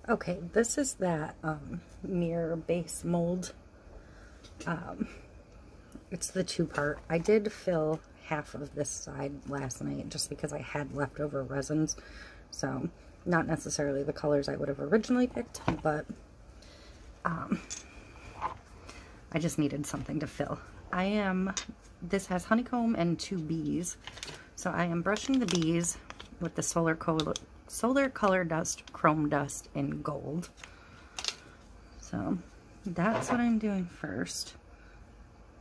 Okay, this is that mirror base mold. It's the two-part. I did fill half of this side last night just because I had leftover resins. So, not necessarily the colors I would have originally picked, but I just needed something to fill. This has honeycomb and 2 bees. So I am brushing the bees with the Solar Color Dust Chrome Dust in gold. So that's what I'm doing first.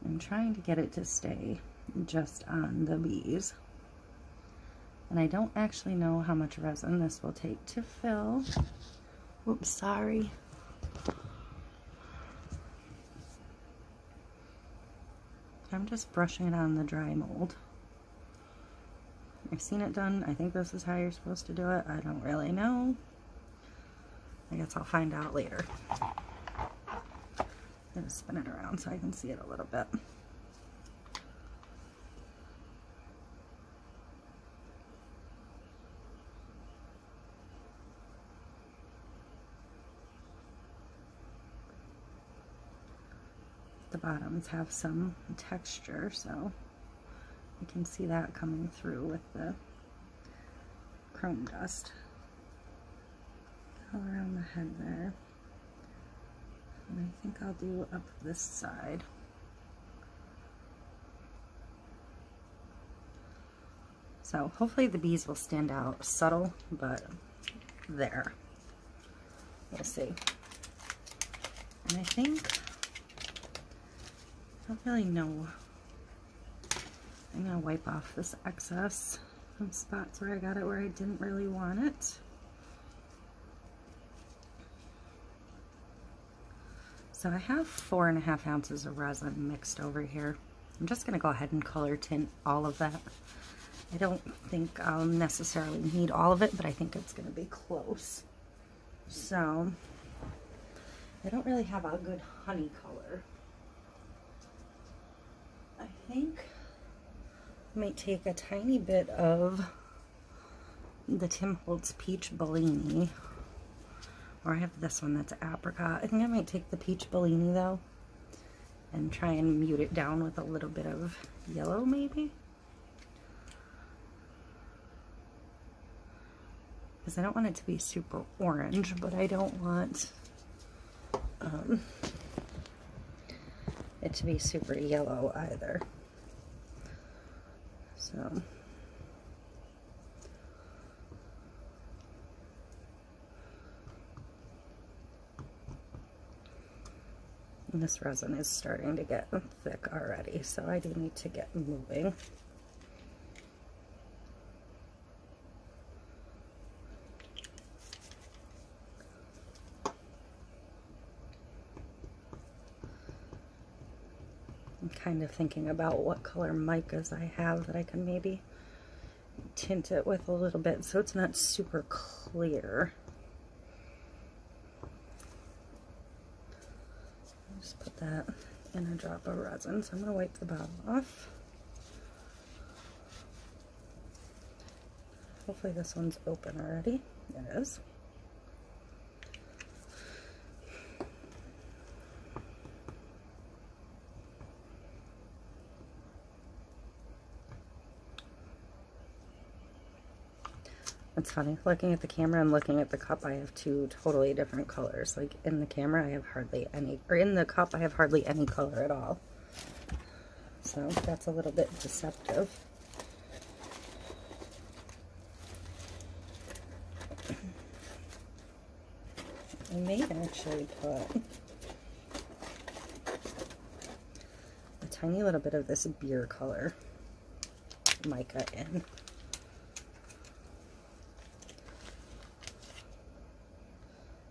I'm trying to get it to stay just on the bees. And I don't actually know how much resin this will take to fill. Oops, sorry. I'm just brushing it on the dry mold. I've seen it done. I think this is how you're supposed to do it. I don't really know. I guess I'll find out later. I'm gonna spin it around so I can see it a little bit. The bottoms have some texture, so you can see that coming through with the chrome dust. All around the head there. And I think I'll do up this side. So hopefully the bees will stand out subtle, but there. We'll see. And I think, I don't really know. I'm going to wipe off this excess from spots where I got it where I didn't really want it. So I have 4.5 ounces of resin mixed over here. I'm just going to go ahead and color tint all of that. I don't think I'll necessarily need all of it, but I think it's going to be close. So I don't really have a good honey color. I think I might take a tiny bit of the Tim Holtz Peach Bellini, or I have this one that's apricot. I think I might take the Peach Bellini though and try and mute it down with a little bit of yellow maybe, because I don't want it to be super orange, but I don't want it to be super yellow either. So this resin is starting to get thick already, so I do need to get moving. I'm kind of thinking about what color micas I have that I can maybe tint it with a little bit so it's not super clear. Just put that in a drop of resin. So I'm going to wipe the bottom off. Hopefully this one's open already. It is. It's funny, looking at the camera and looking at the cup, I have 2 totally different colors. Like in the camera I have hardly any, or in the cup I have hardly any color at all. So that's a little bit deceptive. I may actually put a tiny little bit of this beer color mica in.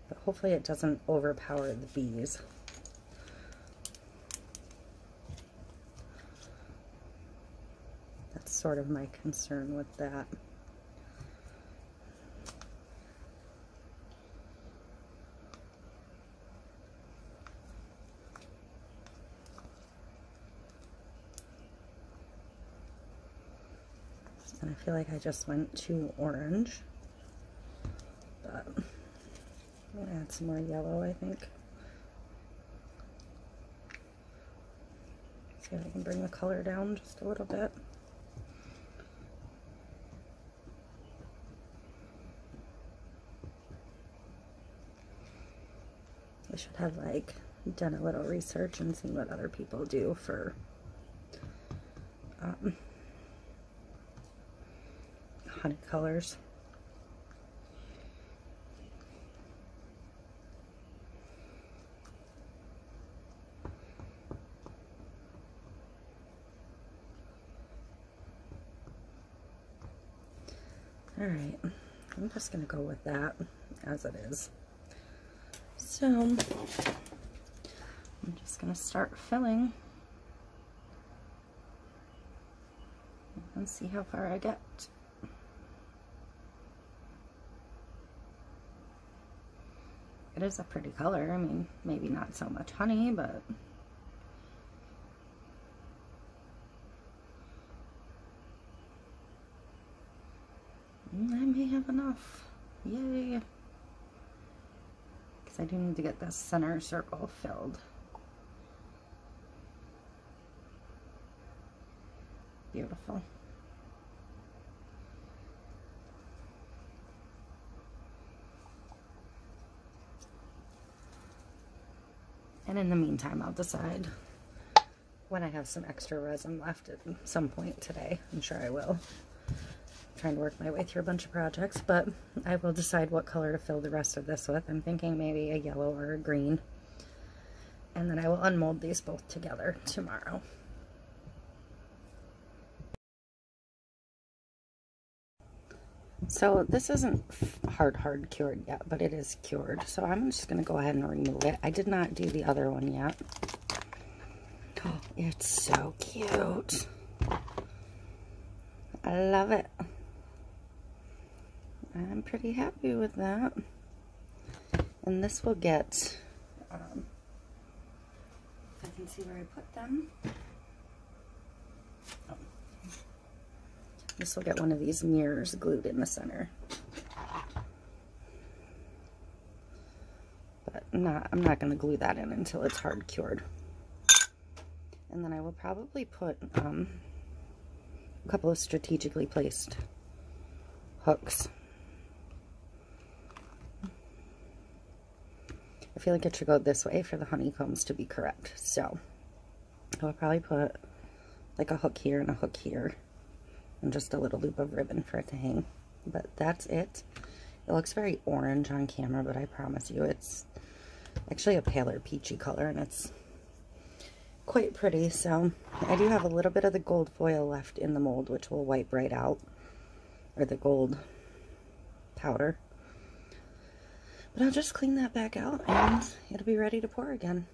But hopefully it doesn't overpower the bees. That's sort of my concern with that. And I feel like I just went too orange, but I'm gonna add some more yellow, I think. See if I can bring the color down just a little bit. I should have like done a little research and seen what other people do for honey colors. Alright, I'm just going to go with that as it is. So, I'm just going to start filling and see how far I get. It is a pretty color. I mean, maybe not so much honey, but I may have enough. Yay! Because I do need to get this center circle filled. Beautiful. And in the meantime, I'll decide when I have some extra resin left at some point today. I'm sure I will. I'm trying to work my way through a bunch of projects, but I will decide what color to fill the rest of this with. I'm thinking maybe a yellow or a green. And then I will unmold these both together tomorrow. So this isn't hard cured yet, but it is cured. So I'm just going to go ahead and remove it. I did not do the other one yet. Oh, it's so cute. I love it. I'm pretty happy with that. And this will get, if I can see where I put them. Oh. This will get one of these mirrors glued in the center. But I'm not going to glue that in until it's hard cured. And then I will probably put a couple of strategically placed hooks. I feel like it should go this way for the honeycombs to be correct. So I will probably put like a hook here and a hook here. And just a little loop of ribbon for it to hang. But that's it. It looks very orange on camera, but I promise you it's actually a paler peachy color, and it's quite pretty. So I do have a little bit of the gold foil left in the mold, which will wipe right out, or the gold powder. But I'll just clean that back out and it'll be ready to pour again.